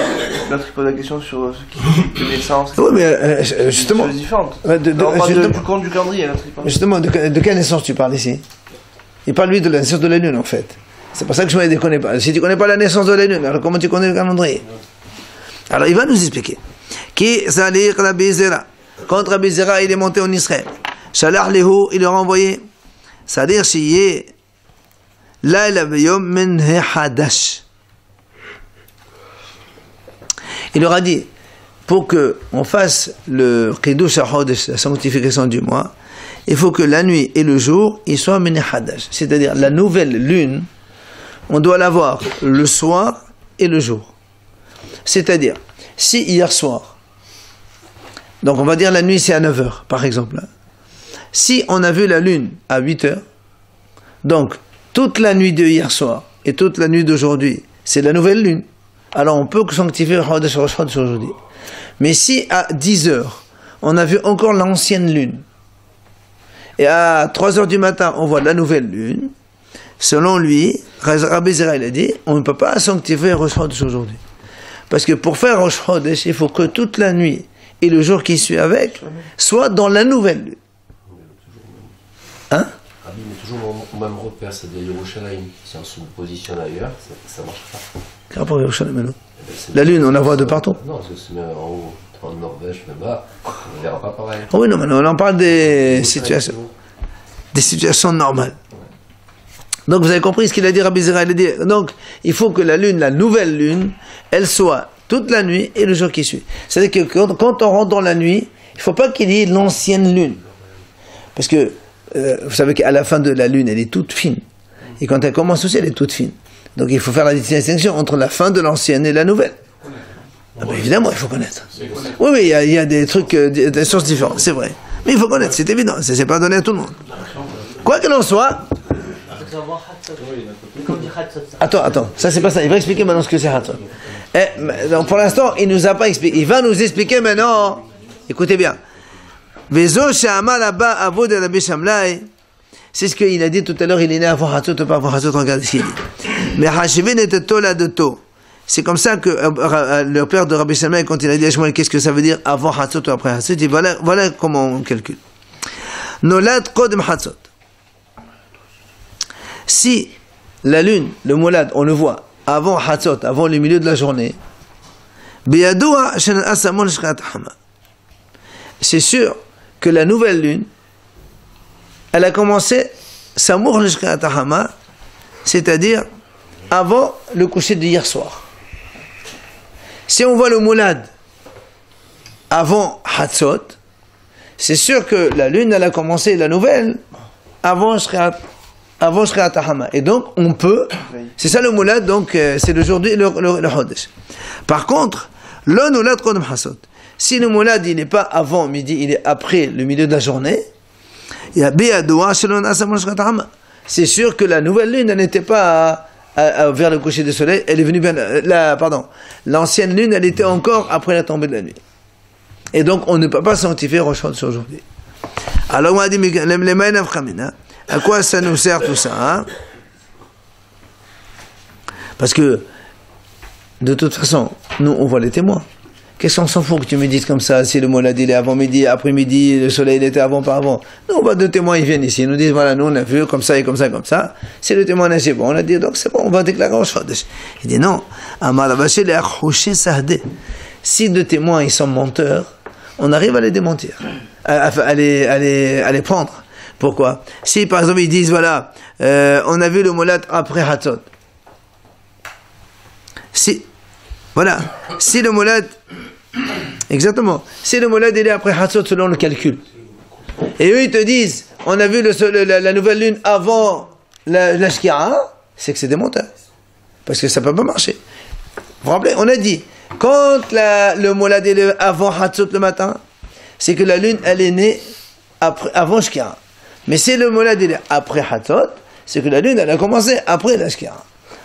il pose la question sur ce qui est naissance. Oui, mais justement. C'est différent. On parle du compte du calendrier, l'autre il parle. Justement, de quelle naissance tu parles ici? Il parle lui de la naissance de la lune en fait. C'est pour ça que Shmuel ne connaît pas. Si tu ne connais pas la naissance de la lune, alors comment tu connais le calendrier? Alors il va nous expliquer. Qui s'allie Rabbi Zera. Quand Rabbi Zera il est monté en Israël, Shalach Lehu, il leur a envoyé. C'est-à-dire, Shiye, Laila Beyom Menhe Hadash. Il leur a dit, pour qu'on fasse le Kiddush HaChodesh, la sanctification du mois, il faut que la nuit et le jour, ils soient Menhe Hadash. C'est-à-dire, la nouvelle lune, on doit l'avoir le soir et le jour. C'est-à-dire, si hier soir, donc on va dire la nuit c'est à 9h par exemple, si on a vu la lune à 8h, donc toute la nuit de hier soir et toute la nuit d'aujourd'hui, c'est la nouvelle lune, alors on peut sanctifier le Chodesh Rosh Chodesh aujourd'hui. Mais si à 10h, on a vu encore l'ancienne lune, et à 3h du matin, on voit la nouvelle lune, selon lui, Rabbi Zera il a dit, on ne peut pas sanctifier Rosh Chodesh aujourd'hui. Parce que pour faire Rosh Chodesh, il faut que toute la nuit et le jour qui suit avec soient dans la nouvelle lune. Hein? Rabbi met toujours au même repère, c'est-à-dire Yerushalayim. Si on se positionne ailleurs, ça ne marche pas. Quel rapport avec Yerushalayim? La lune, on la voit de partout. Non, parce que c'est en haut, en Norvège, même là, on ne verra pas pareil. Oh oui, non, mais on en parle des situations normales. Donc vous avez compris ce qu'il a dit Rabbi Zera, il a dit, donc il faut que la lune, la nouvelle lune, elle soit toute la nuit et le jour qui suit. C'est-à-dire que quand on rentre dans la nuit, il ne faut pas qu'il y ait l'ancienne lune. Parce que vous savez qu'à la fin de la lune, elle est toute fine. Et quand elle commence aussi, elle est toute fine. Donc il faut faire la distinction entre la fin de l'ancienne et la nouvelle. Ah ben évidemment, il faut connaître. Oui, oui, il y a des trucs, des sources différentes, c'est vrai. Mais il faut connaître, c'est évident, ça ne s'est pas donné à tout le monde. Quoi qu'il en soit... Attends, ça c'est pas ça. Il va expliquer maintenant ce que c'est Hatzot. Donc pour l'instant, il nous a pas expliqué. Il va nous expliquer maintenant. Écoutez bien. C'est ce qu'il a dit tout à l'heure. Il est né avant Hatzot ou pas avant Hatzot. Regardez ce qu'il dit. C'est comme ça que le père de Rabbi Shamlai, quand il a dit à Shmuel, qu'est-ce que ça veut dire avant Hatzot ou après Hatzot, il dit voilà comment on calcule. Nolad Kodem Hatzot. Si la lune, le moulad, on le voit avant Hatzot, avant le milieu de la journée, c'est sûr que la nouvelle lune, elle a commencé Samour Nishkat Hama, c'est-à-dire avant le coucher d'hier soir. Si on voit le moulad avant Hatzot, c'est sûr que la lune, elle a commencé la nouvelle avant Shkat avant Shkirat Hama. Et donc, on peut, c'est ça le moulad, donc c'est aujourd'hui le Chodesh. Par contre, le moulad Kodem Hasod. Si le moulad, il n'est pas avant midi, il est après le milieu de la journée, il y a Béadoua, Shalon Asamon Shkirat Hama. C'est sûr que la nouvelle lune, elle n'était pas vers le coucher du soleil, elle est venue bien, l'ancienne lune, elle était encore après la tombée de la nuit. Et donc, on ne peut pas sanctifier Rosh Chodesh aujourd'hui. Alors, on a dit, à quoi ça nous sert tout ça, hein? Parce que, de toute façon, nous, on voit les témoins. Qu'est-ce qu'on s'en fout que tu me dises comme ça, si le moulad il est avant midi, après midi, le soleil il était avant, pas avant. Nous, on voit deux témoins, ils viennent ici, ils nous disent, voilà, nous on a vu comme ça et comme ça et comme ça. Si le témoin est bon, on a dit, donc c'est bon, on va déclarer Rosh Chodesh. Il dit non, si deux témoins ils sont menteurs, on arrive à les démentir, à les prendre. Pourquoi? Si par exemple ils disent, voilà, on a vu le moulad après Hatzot. Si le moulad, exactement, si le moulad il est après Hatzot selon le calcul, et eux ils te disent, on a vu la nouvelle lune avant la Shkira, c'est que c'est des menteurs. Parce que ça peut pas marcher. Vous vous rappelez, on a dit, quand le moulad il est avant Hatzot le matin, c'est que la lune elle est née avant Shkira. Mais si le moulad il est après Hatzot, c'est que la lune elle a commencé après la Shkira.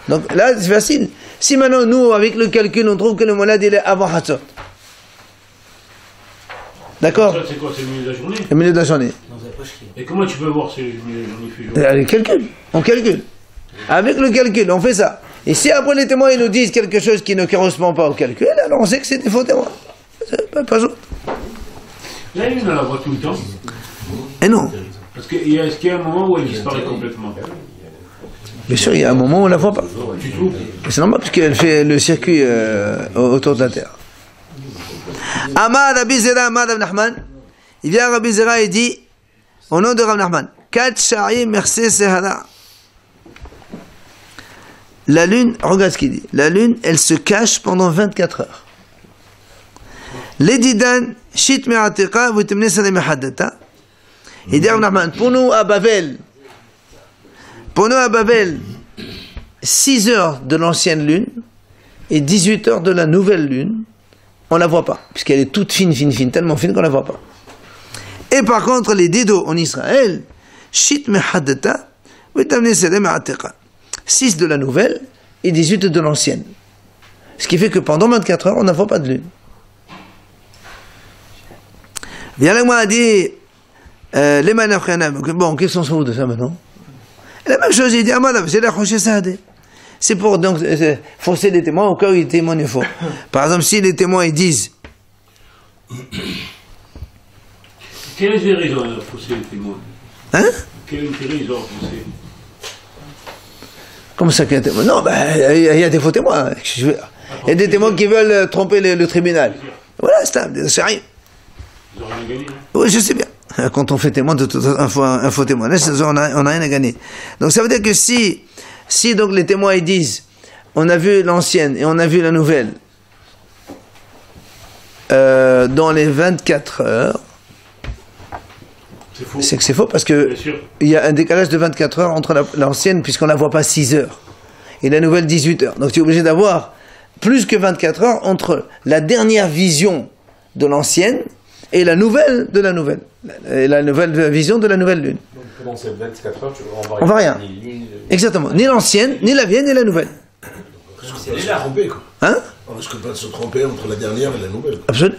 Donc là c'est facile. Si maintenant nous avec le calcul on trouve que le moulad il est avant Hatzot. D'accord? C'est quoi? C'est le milieu de la journée? Le milieu de la journée. Et comment tu peux voir si le milieu de la journée fait jour? On calcule. Avec le calcul, on fait ça. Et si après les témoins ils nous disent quelque chose qui ne correspond pas au calcul, alors on sait que c'est des faux témoins. Pas jour. La lune, on la voit tout le temps. Et non. Parce qu'il y a un moment où elle disparaît complètement. Bien sûr, il y a un moment où on ne la voit pas. Tu trouves? C'est normal parce qu'elle fait le circuit autour de la Terre. Amar Rabbi Zera, Amar Rav Nachman. Il vient à Rabbi Zera et dit, au nom de Rav Nachman, Kat Sha'im Mercé Sehara. La lune, regarde ce qu'il dit, la lune, elle se cache pendant 24 heures. L'edidan, Shit Me'atika, vous temnez sa Me'haddata. Il dit Rav Nachman, pour nous à Bavel, 6 heures de l'ancienne lune et 18 heures de la nouvelle lune, on ne la voit pas, puisqu'elle est toute fine, tellement fine qu'on ne la voit pas. Et par contre, les didos en Israël, Shit Me'haddata, vous temnez sa Me'atika. 6 de la nouvelle et 18 de l'ancienne. Ce qui fait que pendant 24 heures, on ne voit pas de lune. Viens-le-moi a dit, les manafrianam, bon, qu'est-ce qu'on se fout de ça maintenant? La même chose, il dit, c'est pour donc forcer les témoins au cas où les témoins ne font. Par exemple, si les témoins ils disent. Quel intérêt ils ont à forcer les témoins? Hein? Quel intérêt ils ont à forcer? Comme ça qu'il y a des témoins? Non, il y a des faux témoins. Il y a des témoins qui veulent tromper le tribunal. Voilà, c'est rien. Ils n'ont rien gagné. Oui, je sais bien. Quand on fait témoin, un faux témoignage, on n'a rien à gagner. Donc ça veut dire que si donc les témoins ils disent, on a vu l'ancienne et on a vu la nouvelle dans les 24 heures, c'est que c'est faux parce que il y a un décalage de 24 heures entre l'ancienne puisqu'on la voit pas 6 heures et la nouvelle 18 heures. Donc tu es obligé d'avoir plus que 24 heures entre la dernière vision de l'ancienne et la nouvelle de la nouvelle. Et la nouvelle vision de la nouvelle lune. Donc pendant ces 24 heures, on voit rien. Exactement. Ni l'ancienne, ni la vieille, ni la nouvelle. On risque pas de se tromper, quoi. Hein? On risque pas de se tromper entre la dernière et la nouvelle. Absolument.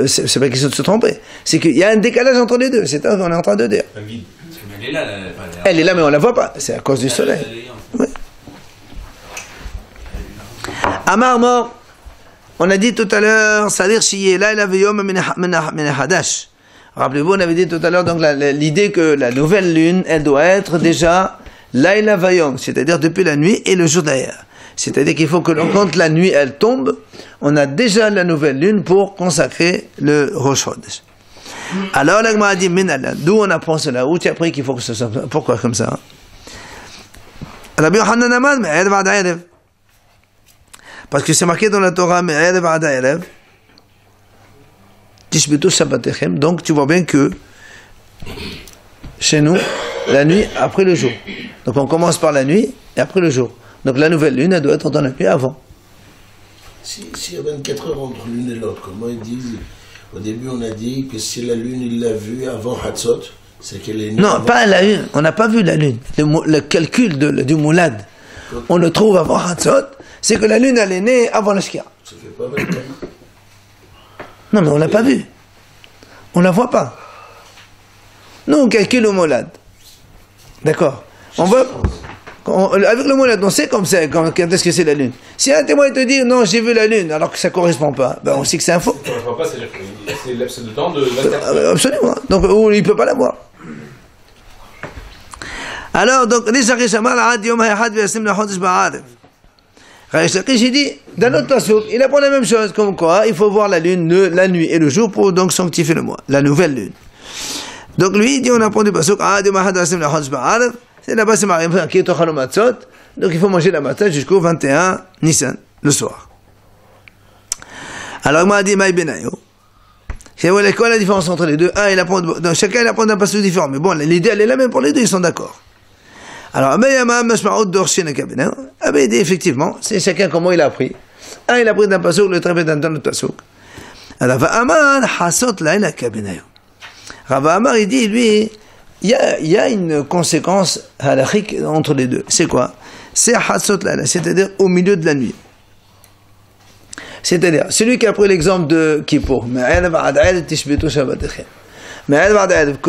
C'est pas question de se tromper. C'est qu'il y a un décalage entre les deux. C'est ça qu'on est en train de dire. Elle est là, elle est là, mais on la voit pas. C'est à cause du soleil. Oui. Amar mort. On a dit tout à l'heure, c'est-à-dire rappelez-vous, on avait dit tout à l'heure donc l'idée que la nouvelle lune, elle doit être déjà Laila Vayom, c'est-à-dire depuis la nuit et le jour d'ailleurs. C'est-à-dire qu'il faut que quand la nuit elle tombe, on a déjà la nouvelle lune pour consacrer le Rosh Chodesh. Alors l'Agma a dit Minallah, d'où on apprend cela? Où tu as appris qu'il faut que ce soit pourquoi comme ça? Rabbi Yochanan Amad, mais Erev Ad Erev. Parce que c'est marqué dans la Torah, mais Erev Ad Erev. Tishbitu Shabbatechem. Donc tu vois bien que chez nous, la nuit après le jour. Donc on commence par la nuit et après le jour. Donc la nouvelle lune, elle doit être dans la nuit avant. S'il y a 24 heures entre l'une et l'autre, comment ils disent? Au début, on a dit que si la lune, il l'a vue avant Hatzot, c'est qu'elle est née. Non, pas la lune. On n'a pas vu la lune. Le calcul du moulad, on le trouve avant Hatzot, c'est que la lune, elle est née avant la Shkia. Ça fait pas 24. Non, mais on l'a pas vu. On la voit pas. Nous, on calcule le moulad. D'accord. Avec le moulad, on sait quand est-ce que c'est la lune. Si un témoin te dit non, j'ai vu la lune, alors que ça correspond pas, ben on sait que c'est un faux. Ça ne correspond pas, c'est-à-dire que c'est le laps de temps de 24 heures. Absolument. Donc, il ne peut pas la voir. Alors, donc, j'ai dit, dans notre passouk, il apprend la même chose, comme quoi il faut voir la lune, la nuit et le jour pour donc sanctifier le mois, la nouvelle lune. Donc lui, il dit, on apprend du passouk, c'est là-bas, c'est marqué, donc il faut manger la matzah jusqu'au 21 Nissan, le soir. Alors, il m'a dit, Maï Benayo. C'est quoi la différence entre les deux? Donc, chacun il apprend d'un passouk différent, mais bon, l'idée elle est la même pour les deux, ils sont d'accord. Alors, il dit effectivement, c'est chacun comment il a appris. Il a appris d'un passouk, le trépé d'un autre passouk. Alors, Rava Amar, il dit, lui, il y a une conséquence halachique entre les deux. C'est quoi? C'est Hassot Laila, c'est-à-dire au milieu de la nuit. C'est-à-dire, celui qui a pris l'exemple de Kippour,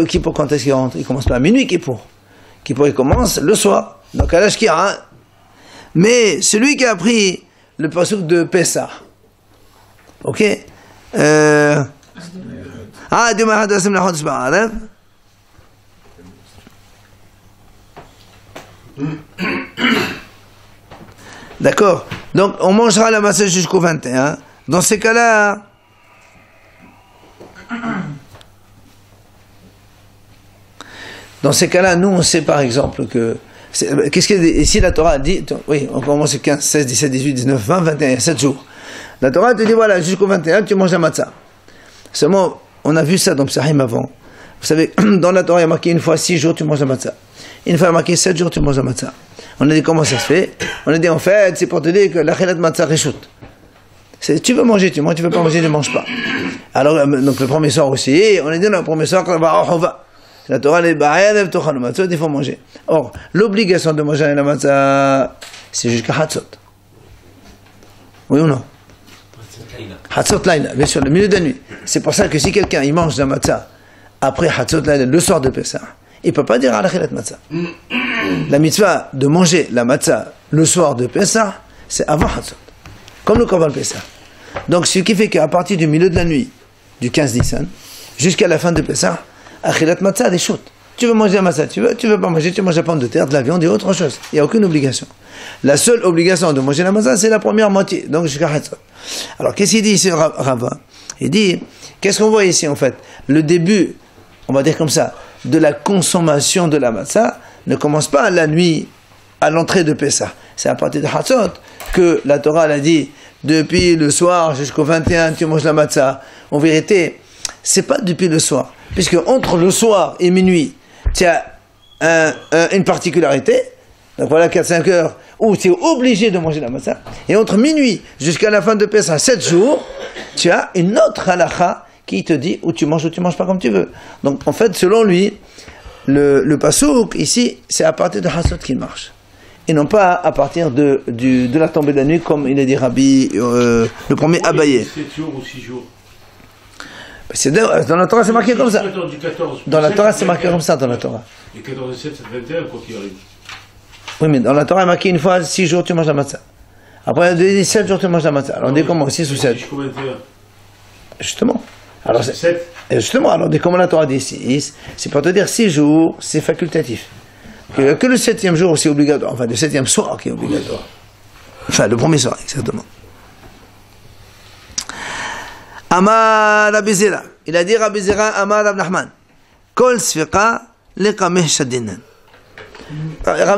Kippour, quand est-ce qu'il rentre? Il commence pas à minuit, Kippour. Kippour, il commence le soir, donc à l'Ashkira. Mais celui qui a pris le passouk de Pessah, ok? D'accord. Donc, on mangera la matzah jusqu'au 21. Dans ces cas-là, nous, on sait par exemple que... Qu'est-ce que ici la Torah dit? Oui, on commence le 15, 16, 17, 18, 19, 20, 21, 7 jours. La Torah te dit, voilà, jusqu'au 21, tu manges la matzah. Seulement, on a vu ça dans Psahim avant. Vous savez, dans la Torah, il y a marqué une fois 6 jours, tu manges la matzah. Une fois, il y a marqué 7 jours, tu manges la matzah. On a dit comment ça se fait? On a dit en fait, c'est pour te dire que la khilat matzah reshout. Tu veux manger, tu manges, tu veux pas manger, tu ne manges pas. Alors, donc le premier soir aussi, on a dit le premier soir, la Torah, il faut manger. Or, l'obligation de manger la matzah, c'est jusqu'à Hatzot. Oui ou non? Hatzot Laila, bien sûr, le milieu de la nuit. C'est pour ça que si quelqu'un il mange la matzah après Hatzot Laila, le soir de Pessah, il ne peut pas dire à la khilat matzah. La mitzvah de manger la matzah le soir de Pessah, c'est avant Hatzot. Comme le Korban Pessah. Donc, ce qui fait qu'à partir du milieu de la nuit, du 15 Nissan, jusqu'à la fin de Pessah, Achilat matzah des shoots. Tu veux manger la matzah, tu veux pas manger, tu manges la pomme de terre, de la viande et autre chose. Il n'y a aucune obligation. La seule obligation de manger la matzah, c'est la première moitié, donc jusqu'à Hatzot. Alors, qu'est-ce qu'il dit ici, Rava? Il dit, qu'est-ce qu'on voit ici en fait? Le début, on va dire comme ça, de la consommation de la matzah ne commence pas la nuit à l'entrée de Pessah. C'est à partir de Hatzot que la Torah l'a dit, depuis le soir jusqu'au 21, tu manges la matzah. En vérité, c'est pas depuis le soir. Puisque entre le soir et minuit, tu as une particularité. Donc voilà 4-5 heures où tu es obligé de manger la matzah. Et entre minuit jusqu'à la fin de Pessah, 7 jours, tu as une autre halakha qui te dit où tu manges pas comme tu veux. Donc en fait, selon lui, le pasouk ici, c'est à partir de Hatzot qu'il marche. Et non pas à partir de la tombée de la nuit, comme il a dit Rabbi, le premier Abaye. 7 jours ou 6 jours. Dans la Torah, c'est marqué comme ça. Du 14, dans la Torah, c'est marqué comme ça, dans la Torah. Et 14 et 7, c'est 21, quoi qu'il arrive. Oui, mais dans la Torah, il est marqué une fois, 6 jours, tu manges la matzah. Après, il dit 7 jours, tu manges la matzah. Alors, on dit comment? 6 ou 7? Jusqu'au 21. Justement. Alors, 7. Justement, alors, comment la Torah dit 6? C'est pour te dire 6 jours, c'est facultatif. Que le 7e jour, c'est obligatoire. Enfin, le 7e soir qui est obligatoire. Enfin, le premier soir, exactement. Amar Rabbi Zera. Il a dit Rabbi Zera, Amar Rav Nachman. Kol sfiqa lekameh shadinan.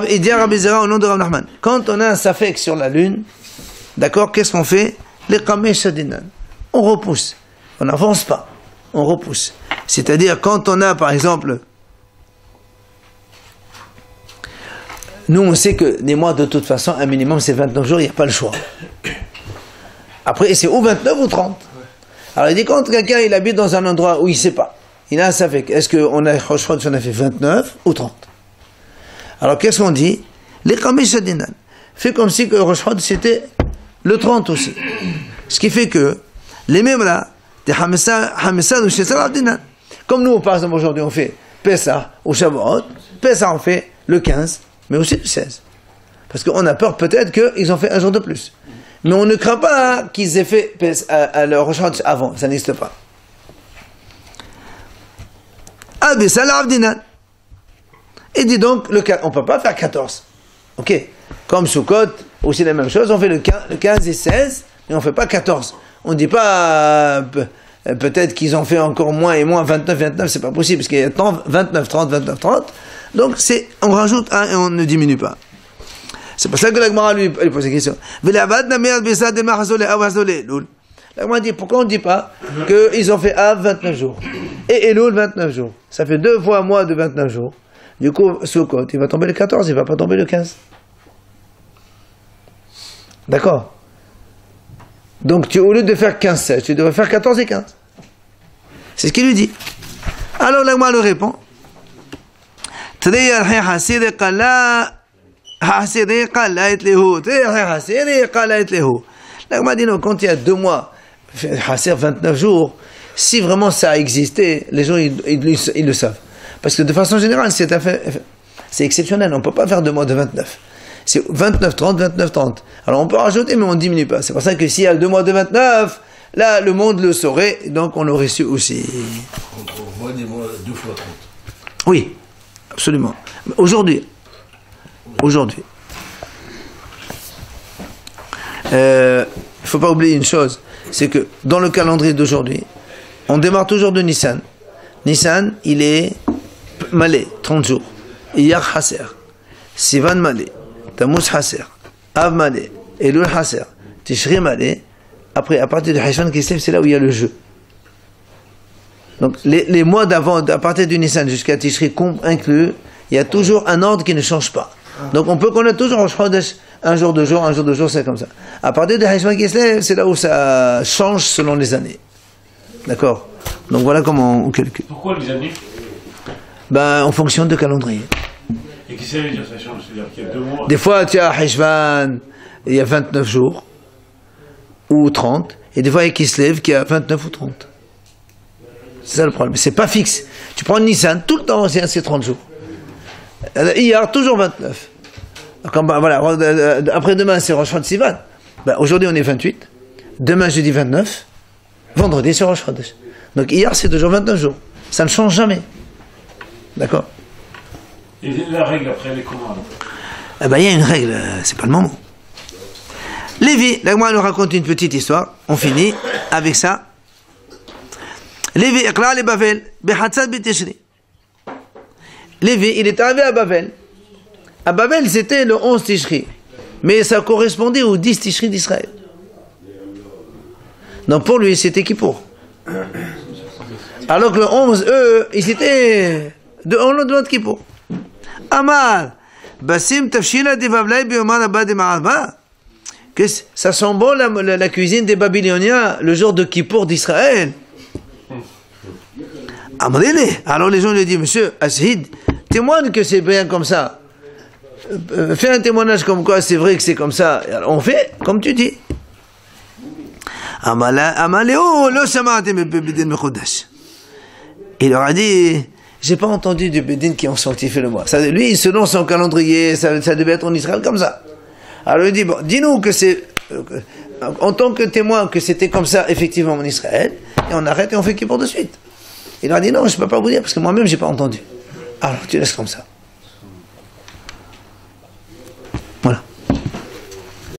Il dit à Rabbi Zera au nom de Rav Nachman. Quand on a un safek sur la lune, d'accord, qu'est-ce qu'on fait? Lekameh shadinan. On repousse. On n'avance pas. On repousse. C'est-à-dire, quand on a, par exemple, Nous, on sait que les mois, de toute façon, un minimum, c'est 29 jours, il n'y a pas le choix. Après, c'est ou 29 ou 30. Alors, il dit, quand quelqu'un, il habite dans un endroit où il ne sait pas, il a un safek, est-ce qu'on a, Rosh Chodesh, on a fait 29 ou 30? Alors, qu'est-ce qu'on dit? Les Kamish Adinan. Fait comme si que Rosh Chodesh, c'était le 30 aussi. Ce qui fait que, les mêmes là, des Hamessad ou Shesal Adinan. Comme nous, par exemple, aujourd'hui, on fait Pessah ou Shavuot. Pessah, on fait le 15, mais aussi le 16. Parce qu'on a peur peut-être qu'ils ont fait un jour de plus. Mais on ne craint pas qu'ils aient fait à leur Rosh Chodesh avant. Ça n'existe pas. Abissal Abdinan. Et dit donc, on ne peut pas faire 14. Ok. Comme Sukkot, aussi la même chose, on fait le 15 et 16, mais on ne fait pas 14. On ne dit pas, peut-être qu'ils ont fait encore moins et moins, 29, c'est pas possible, parce qu'il y a 29, 30, 29, 30. Donc, on rajoute un et on ne diminue pas. C'est pour ça que la Gemara lui pose la question. La Gemara dit, pourquoi on ne dit pas qu'ils ont fait Av 29 jours et Elul 29 jours? Ça fait 2 fois mois de 29 jours. Du coup, Sukkot, il va tomber le 14, il ne va pas tomber le 15. D'accord? Donc, au lieu de faire 15-16, tu devrais faire 14 et 15. C'est ce qu'il lui dit. Alors, l'Agma le répond. L'Agma dit non, quand il y a 2 mois, 29 jours, si vraiment ça a existé, les gens, ils le savent. Parce que de façon générale, c'est exceptionnel. On ne peut pas faire 2 mois de 29. C'est 29, 30, 29, 30. Alors on peut rajouter, mais on ne diminue pas. C'est pour ça que s'il y a 2 mois de 29, là, le monde le saurait, donc on l'aurait su aussi. On voit des mois 2 fois 30. Oui, absolument. Aujourd'hui, il ne faut pas oublier une chose, c'est que dans le calendrier d'aujourd'hui, on démarre toujours de Nissan. Nissan, il est Malé, 30 jours. Iyar Haser, Sivan Malé, Tammuz Haser, Av Malé, Elul Haser, Tishri Malé. Après, à partir de Heshvan Kislev, c'est là où il y a le jeu. Donc, les mois d'avant, à partir du Nissan jusqu'à Tishri inclus, il y a toujours un ordre qui ne change pas. Donc, on peut connaître toujours Rosh Chodesh, un jour, 2 jours, c'est comme ça. À partir de Heshvan Kislev, c'est là où ça change selon les années. D'accord? Donc, voilà comment on calcule. Pourquoi les années? En fonction de calendrier. Et qu'est-ce que ça veut dire, ça change? C'est-à-dire qu'il y a 2 mois. Des fois, tu as Heshvan, il y a 29 jours, ou 30, et des fois, il y a Kislev qui a 29 ou 30. C'est ça le problème. C'est pas fixe. Tu prends Nissan, tout le temps, c'est 30 jours. Hier, toujours 29. Voilà, après-demain, c'est Rosh Chodesh Sivan. Aujourd'hui, on est 28. Demain, jeudi 29. Vendredi, c'est Rosh Chodesh. Donc, hier, c'est toujours 29 jours. Ça ne change jamais. D'accord? Et la règle après, elle est comment? Il y a une règle, c'est pas le moment. Lévi, la Gemara nous raconte une petite histoire. On finit avec ça. Lévi, Iqra le Bavel, Behatzat B'Tishri. Lévi, il est arrivé à Bavel. À Bavel, c'était le 11 Tishri. Mais ça correspondait au 10 Tishri d'Israël. Donc pour lui, c'était Kippour. Alors que le 11, eux, ils étaient de l'autre Kippour. Amar, Basim Tafshila de Bavlai Biomar Abba de Ma'alba. Ça sent bon la cuisine des Babyloniens le jour de Kippour d'Israël. Amrele. Alors les gens lui disent, monsieur Ashid, témoigne que c'est bien comme ça. Fais un témoignage comme quoi c'est vrai que c'est comme ça. Alors, on fait comme tu dis. Il leur a dit, j'ai pas entendu du Bédine qui ont sanctifié le mois. Lui, selon son calendrier, ça devait être en Israël comme ça. Alors il dit, bon, dis-nous que c'est, en tant que témoin, que c'était comme ça effectivement en Israël, et on arrête et on fait Kippour de suite. Il leur a dit, non, je peux pas vous dire, parce que moi-même, j'ai pas entendu. Alors tu laisses comme ça.